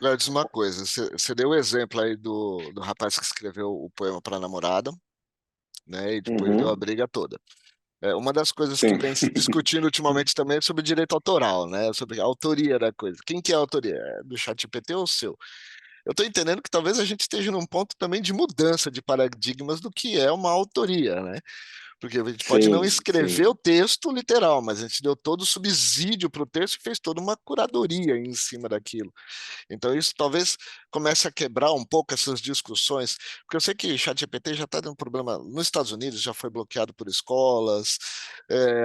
Agora diz uma coisa, você deu o exemplo aí do rapaz que escreveu o poema para a namorada, né? E depois deu a Uhum, briga toda. Uma das coisas que sim, vem se discutindo ultimamente também é sobre direito autoral, né? Sobre a autoria da coisa. Quem que é a autoria? É do ChatGPT ou seu? Eu estou entendendo que talvez a gente esteja num ponto também de mudança de paradigmas do que é uma autoria, né? Porque a gente pode não sim, escrever o sim. texto literal, mas a gente deu todo o subsídio para o texto e fez toda uma curadoria em cima daquilo. Então, isso talvez comece a quebrar um pouco essas discussões, porque eu sei que ChatGPT já está dando problema nos Estados Unidos, já foi bloqueado por escolas,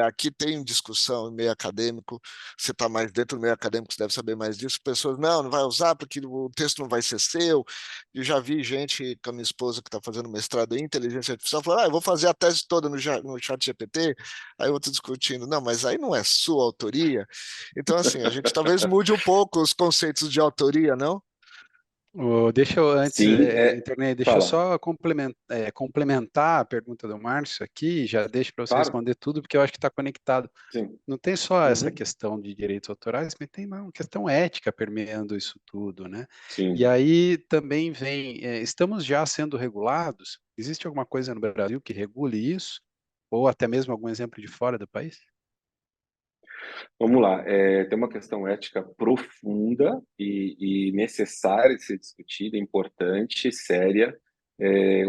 aqui tem discussão em meio acadêmico, você está mais dentro do meio acadêmico, você deve saber mais disso, pessoas, não vai usar porque o texto não vai ser seu. Eu já vi gente com a minha esposa que está fazendo mestrado em inteligência artificial, falando, eu vou fazer a tese toda no ChatGPT, aí eu estou discutindo, não, mas aí não é sua autoria, então, assim, a gente talvez mude um pouco os conceitos de autoria, não? Deixa eu antes, Sim, internet, deixa eu fala. só complementar a pergunta do Márcio aqui, já deixo para você Claro, responder tudo, porque eu acho que está conectado. sim. Não tem só essa Uhum, questão de direitos autorais, mas tem uma questão ética permeando isso tudo, né? E sim. aí também vem, estamos já sendo regulados? Existe alguma coisa no Brasil que regule isso? Ou até mesmo algum exemplo de fora do país? Vamos lá. Tem uma questão ética profunda e necessária de ser discutida, importante, séria.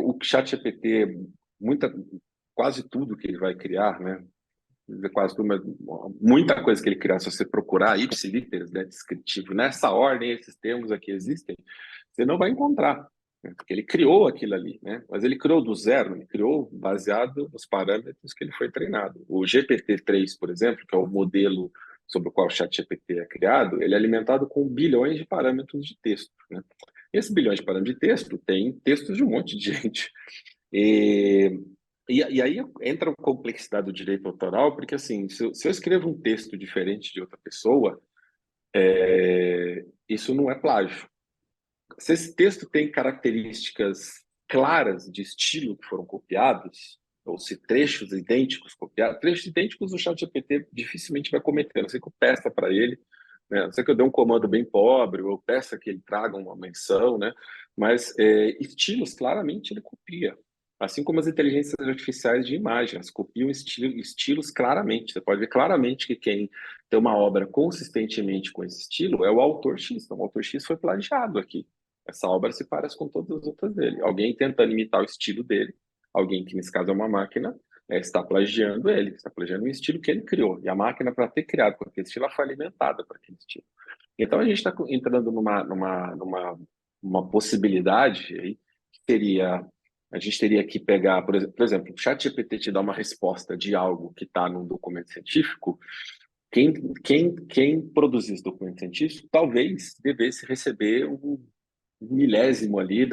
O ChatGPT, muita, quase tudo que ele vai criar, né? Quase tudo, mas muita coisa que ele criar, se você procurar ipsiliteris, né, descritivo, nessa ordem, esses termos aqui existem, você não vai encontrar, né, porque ele criou aquilo ali, né, mas ele criou do zero, ele criou baseado nos parâmetros que ele foi treinado. O GPT-3, por exemplo, que é o modelo sobre o qual o ChatGPT é criado, ele é alimentado com bilhões de parâmetros de texto, né? Esse bilhões de parâmetros de texto tem textos de um monte de gente. E e aí entra a complexidade do direito autoral, porque assim, se eu escrevo um texto diferente de outra pessoa, isso não é plágio. Se esse texto tem características claras de estilo que foram copiados, ou se trechos idênticos copiados, trechos idênticos o ChatGPT dificilmente vai cometer, a não ser que eu peça para ele, né? A não ser que eu dê um comando bem pobre, ou peça que ele traga uma menção, né? Mas estilos, claramente, ele copia. Assim como as inteligências artificiais de imagem, elas copiam estilos claramente. Você pode ver claramente que quem tem uma obra consistentemente com esse estilo é o autor X. Então, o autor X foi plagiado aqui. Essa obra se parece com todas as outras dele. Alguém tentando imitar o estilo dele, alguém que nesse caso é uma máquina, está plagiando ele, está plagiando o estilo que ele criou. E a máquina, para ter criado com aquele estilo, ela foi alimentada para aquele estilo. Então a gente está entrando numa possibilidade aí, que seria. A gente teria que pegar, por exemplo, o ChatGPT te dá uma resposta de algo que está num documento científico. Quem produzir esse documento científico talvez devesse receber um milésimo ali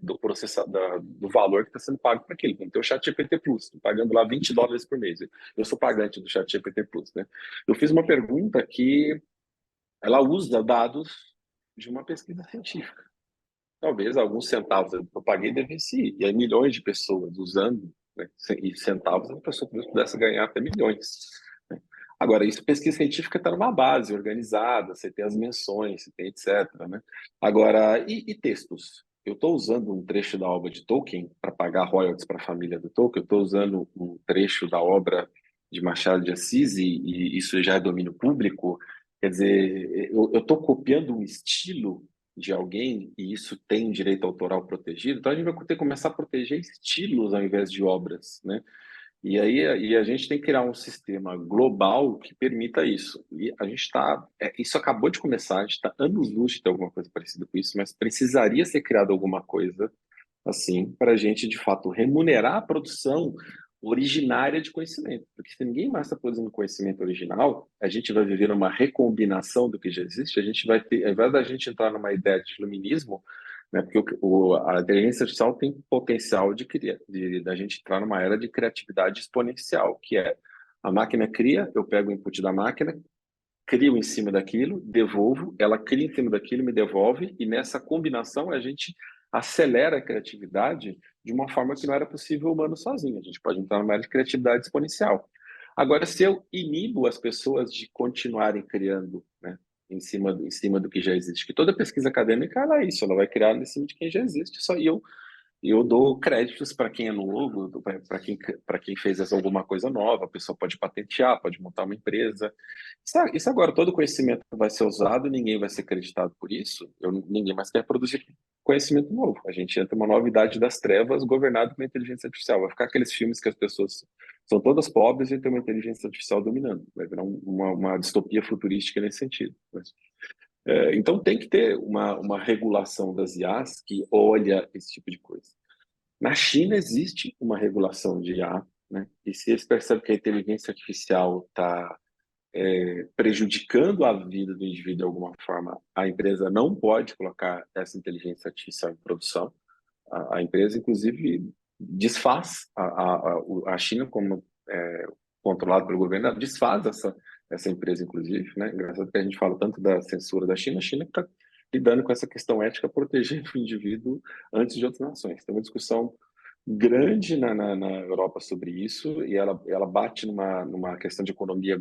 do processo, do valor que está sendo pago para aquilo. Então, o ChatGPT Plus, estou pagando lá $20 por mês. Eu sou pagante do ChatGPT Plus, né? Eu fiz uma pergunta que ela usa dados de uma pesquisa científica. Talvez alguns centavos que eu paguei devesse ir. E aí milhões de pessoas usando, né? E centavos, a pessoa pudesse ganhar até milhões. Né? Agora, isso pesquisa científica está numa base organizada, você tem as menções, você tem etc. Né? Agora, e textos? Eu estou usando um trecho da obra de Tolkien para pagar royalties para a família do Tolkien, eu estou usando um trecho da obra de Machado de Assis e isso já é domínio público. Quer dizer, eu estou copiando um estilo de alguém e isso tem direito autoral protegido, então a gente vai ter que começar a proteger estilos ao invés de obras, né? E aí a gente tem que criar um sistema global que permita isso. E a gente está, isso acabou de começar, a gente está anos-luz de ter alguma coisa parecida com isso, mas precisaria ser criada alguma coisa assim para a gente de fato remunerar a produção originária de conhecimento, porque se ninguém mais está produzindo conhecimento original, a gente vai viver uma recombinação do que já existe, a gente vai ter, ao invés da gente entrar numa ideia de iluminismo, né, porque a inteligência artificial tem potencial da gente entrar numa era de criatividade exponencial, que é a máquina cria, eu pego o input da máquina, crio em cima daquilo, devolvo, ela cria em cima daquilo, me devolve, e nessa combinação a gente acelera a criatividade de uma forma que não era possível o humano sozinho. A gente pode entrar numa área de criatividade exponencial. Agora, se eu inibo as pessoas de continuarem criando, né, em cima do que já existe. Que toda pesquisa acadêmica ela é isso, ela vai criar em cima de quem já existe. Só eu dou créditos para quem é novo, para quem fez alguma coisa nova, a pessoa pode patentear, pode montar uma empresa. Isso agora, todo conhecimento vai ser usado, ninguém vai ser acreditado por isso, ninguém mais quer produzir conhecimento novo. A gente entra numa novidade das trevas governado pela inteligência artificial. Vai ficar aqueles filmes que as pessoas são todas pobres e tem uma inteligência artificial dominando. Vai virar uma distopia futurística nesse sentido. Então tem que ter uma regulação das IAs que olha esse tipo de coisa. Na China existe uma regulação de IA, né? E se eles percebem que a inteligência artificial está prejudicando a vida do indivíduo de alguma forma, a empresa não pode colocar essa inteligência artificial em produção. A empresa, inclusive, desfaz a China, como controlada pelo governo, ela desfaz essa empresa, inclusive, né? Engraçado que a gente fala tanto da censura da China, a China está lidando com essa questão ética, protegendo o indivíduo antes de outras nações. Tem uma discussão grande na Europa sobre isso, e ela bate numa questão de economia,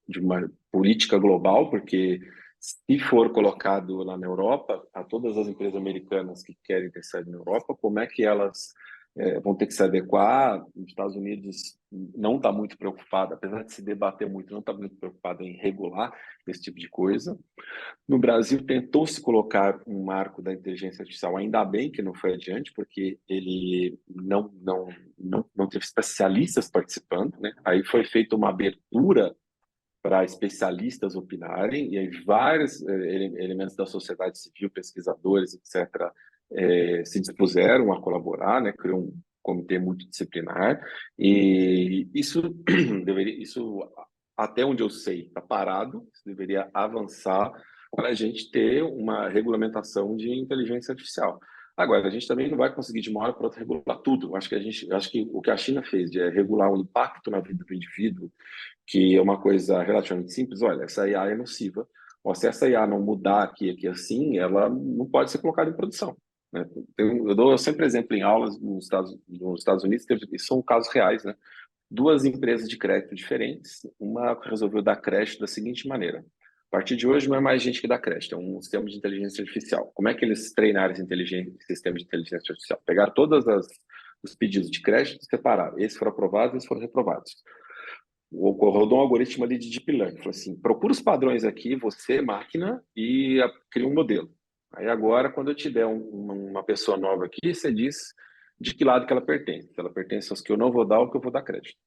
de uma política global, porque se for colocado lá na Europa, a todas as empresas americanas que querem ter sede na Europa, como é que elas vão ter que se adequar? Os Estados Unidos não está muito preocupado, apesar de se debater muito, não está muito preocupado em regular esse tipo de coisa. No Brasil, tentou-se colocar um marco da inteligência artificial, ainda bem que não foi adiante, porque ele não teve especialistas participando, né? Aí foi feita uma abertura para especialistas opinarem, e aí vários elementos da sociedade civil, pesquisadores, etc., se dispuseram a colaborar, né? Criou um comitê multidisciplinar, e isso até onde eu sei, está parado, deveria avançar para a gente ter uma regulamentação de inteligência artificial. Agora, a gente também não vai conseguir de uma hora para outra regular tudo. Acho que o que a China fez de regular o impacto na vida do indivíduo, que é uma coisa relativamente simples. Olha, essa IA é nociva. Ou se essa IA não mudar aqui assim, ela não pode ser colocada em produção, né? Eu dou sempre exemplo em aulas nos Estados Unidos, e são casos reais, né? Duas empresas de crédito diferentes, uma resolveu dar crédito da seguinte maneira: a partir de hoje não é mais gente que dá crédito, é um sistema de inteligência artificial. Como é que eles treinaram esse sistema de inteligência artificial? Pegaram todos os pedidos de crédito e separaram. Esses foram aprovados, esses foram reprovados. Rodou um algoritmo ali de deep learning. Falou assim: procura os padrões aqui, você, máquina, e cria um modelo. Aí agora, quando eu te der uma pessoa nova aqui, você diz de que lado que ela pertence. Se ela pertence aos que eu não vou dar ou que eu vou dar crédito.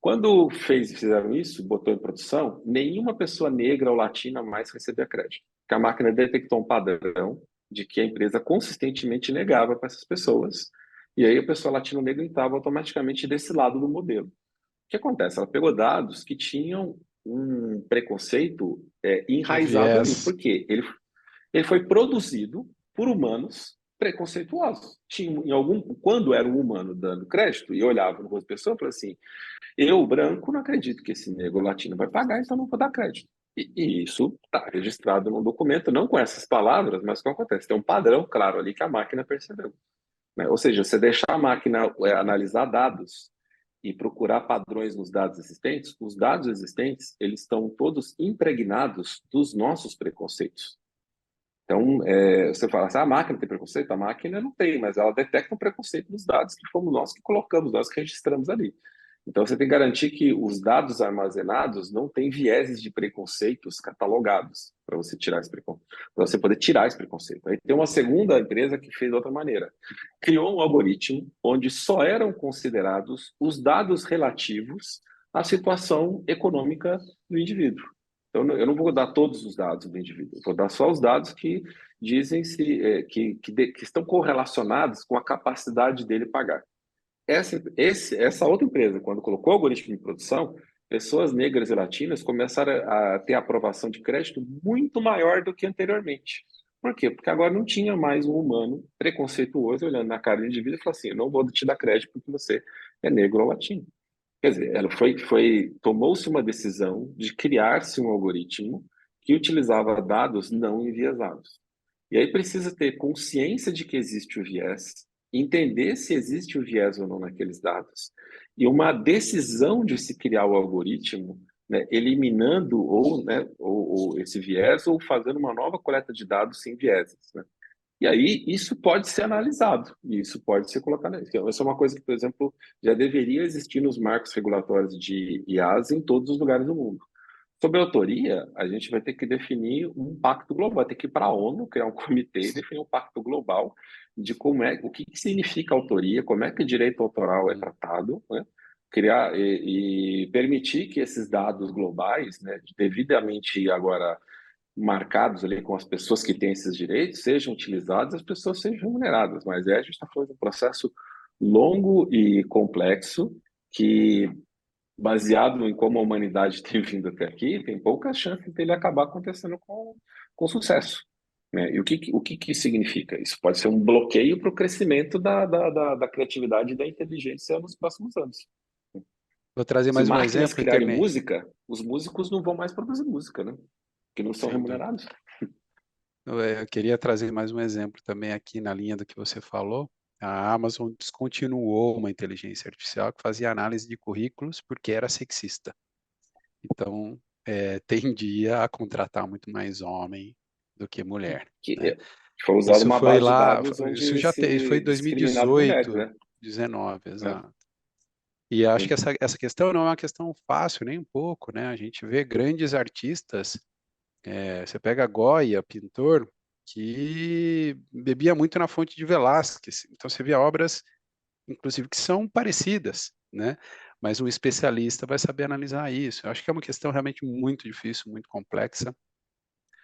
Quando fizeram isso, botou em produção, nenhuma pessoa negra ou latina mais recebia crédito. Porque a máquina detectou um padrão de que a empresa consistentemente negava para essas pessoas. E aí a pessoa latino-negra estava automaticamente desse lado do modelo. O que acontece? Ela pegou dados que tinham um preconceito enraizado ali. Por quê? Ele foi produzido por humanos preconceituosos. Quando era um humano dando crédito e olhava no rosto da pessoa, falava assim: eu, branco, não acredito que esse negro latino vai pagar, então não vou dar crédito. E isso está registrado num documento, não com essas palavras, mas o que acontece? Tem um padrão claro ali que a máquina percebeu, né? Ou seja, você deixar a máquina analisar dados e procurar padrões nos dados existentes, os dados existentes, eles estão todos impregnados dos nossos preconceitos. Então, você fala assim: a máquina tem preconceito? A máquina não tem, mas ela detecta um preconceito dos dados que fomos nós que colocamos, nós que registramos ali. Então, você tem que garantir que os dados armazenados não têm vieses de preconceitos catalogados para você tirar esse preconceito, para você poder tirar esse preconceito. Aí tem uma segunda empresa que fez de outra maneira. Criou um algoritmo onde só eram considerados os dados relativos à situação econômica do indivíduo. Então, eu não vou dar todos os dados do indivíduo, vou dar só os dados que dizem que estão correlacionados com a capacidade dele pagar. Essa outra empresa, quando colocou o algoritmo em produção, pessoas negras e latinas começaram a ter aprovação de crédito muito maior do que anteriormente. Por quê? Porque agora não tinha mais um humano preconceituoso olhando na cara do indivíduo e falando assim: eu não vou te dar crédito porque você é negro ou latino. Quer dizer, tomou-se uma decisão de criar-se um algoritmo que utilizava dados não enviesados. E aí precisa ter consciência de que existe o viés, entender se existe o viés ou não naqueles dados, e uma decisão de se criar o algoritmo né, eliminando ou esse viés ou fazendo uma nova coleta de dados sem vieses, né? E aí isso pode ser analisado, e isso pode ser colocado. Essa é uma coisa que, por exemplo, já deveria existir nos marcos regulatórios de IaaS em todos os lugares do mundo. Sobre a autoria, a gente vai ter que definir um pacto global, vai ter que ir para a ONU, criar um comitê e definir um pacto global de o que significa autoria, como é que o direito autoral é tratado, né? Criar e permitir que esses dados globais, né, devidamente agora marcados ali com as pessoas que têm esses direitos, sejam utilizados, as pessoas sejam remuneradas. Mas a gente está falando de um processo longo e complexo que, baseado em como a humanidade tem vindo até aqui, tem poucas chances dele acabar acontecendo com sucesso. Né? E o que significa? Isso pode ser um bloqueio para o crescimento da criatividade e da inteligência nos próximos anos. Vou trazer Se mais um máquinas exemplo criarem também. música, os músicos não vão mais produzir música, né? Porque não são Sem dúvida. remunerados. Eu queria trazer mais um exemplo também aqui na linha do que você falou. A Amazon descontinuou uma inteligência artificial que fazia análise de currículos porque era sexista. Então, tendia a contratar muito mais homem do que mulher, Que né? foi usada Isso uma foi base de lá, dados isso onde já foi se em discriminava mulheres, 2018, né? 19, É, exato. E acho que sim. essa questão não é uma questão fácil, nem um pouco, né? A gente vê grandes artistas, você pega Goya, pintor, que bebia muito na fonte de Velázquez. Então você vê obras, inclusive, que são parecidas, né? Mas um especialista vai saber analisar isso. Eu acho que é uma questão realmente muito difícil, muito complexa,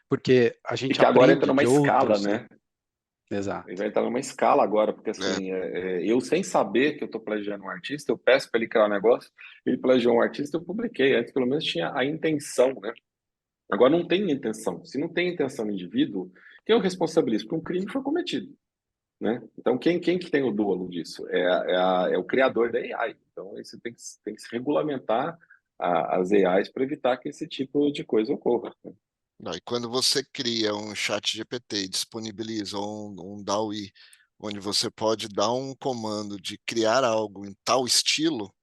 porque a E gente que agora entra aprende numa de escala, outros, né? né? Ele Exato. vai entrar numa escala agora, porque É. assim, eu sem saber que eu estou plagiando um artista, eu peço para ele criar um negócio, ele plagiou um artista, eu publiquei. Antes, pelo menos, tinha a intenção, né? Agora não tem intenção. Se não tem intenção no indivíduo, quem eu responsabilizo? Porque um crime foi cometido, né? Então, quem que tem o dolo disso? É o criador da AI. Então, isso tem que se regulamentar as AIs para evitar que esse tipo de coisa ocorra. Não, e quando você cria um chat GPT e disponibiliza um DALL-E, onde você pode dar um comando de criar algo em tal estilo,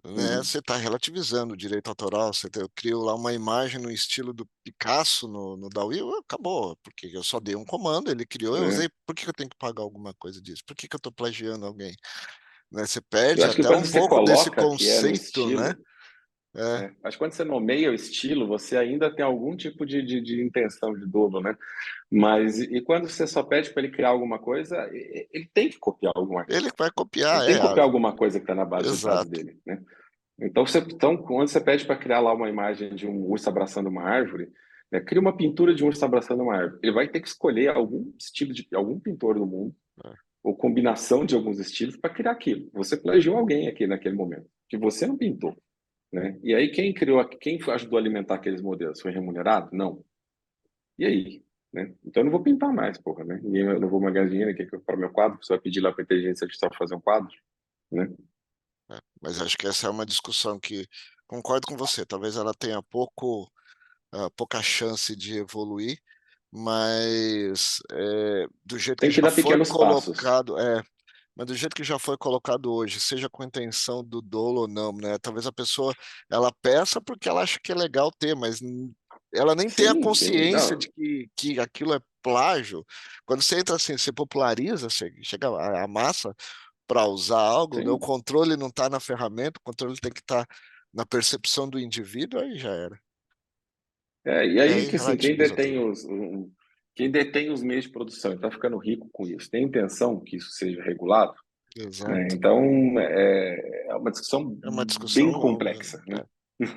né, Uhum. você está relativizando o direito autoral. Eu crio lá uma imagem no estilo do Picasso no DALL-E, acabou, porque eu só dei um comando, ele criou, eu É. usei, por que eu tenho que pagar alguma coisa disso? Por que eu estou plagiando alguém? Né, você Eu perde acho que até quando um você pouco desse coloca que é no conceito, né? estilo, É, acho que quando você nomeia o estilo, você ainda tem algum tipo de intenção de dolo, né? Mas e quando você só pede para ele criar alguma coisa, ele tem que copiar algum ele arquivo. vai Ele copiar, tem que copiar alguma coisa que está na base de dados exato. dele, né? Então, quando você pede para criar lá uma imagem de um urso abraçando uma árvore, né, cria uma pintura de um urso abraçando uma árvore. Ele vai ter que escolher algum estilo de algum pintor do mundo, É. ou combinação de alguns estilos para criar aquilo. Você plagiou alguém aqui naquele momento, que você não pintou, né? E aí quem ajudou a alimentar aqueles modelos? Foi remunerado? Não. E aí? Né? Então eu não vou pintar mais, porra, né? Eu não vou magazine aqui para o meu quadro, você vai pedir lá para a inteligência artificial fazer um quadro, né? Mas acho que essa é uma discussão que concordo com você. Talvez ela tenha pouca chance de evoluir, mas do jeito que Tem que já dar foi pequenos passos. colocado, mas do jeito que já foi colocado hoje, seja com intenção do dolo ou não, né? Talvez a pessoa ela peça porque ela acha que é legal ter, mas ela nem tem a Sim, sim. consciência de Não, que aquilo é plágio. Quando você entra assim, você populariza, você chega a massa para usar algo, né? O sim. controle não está na ferramenta, o controle tem que estar na percepção do indivíduo, aí já era. E E aí aí que assim, relativiza tudo. quem detém os meios de produção está ficando rico com isso, tem intenção que isso seja regulado, né? Exato. Então é uma discussão É uma bem discussão longa, complexa, né? né?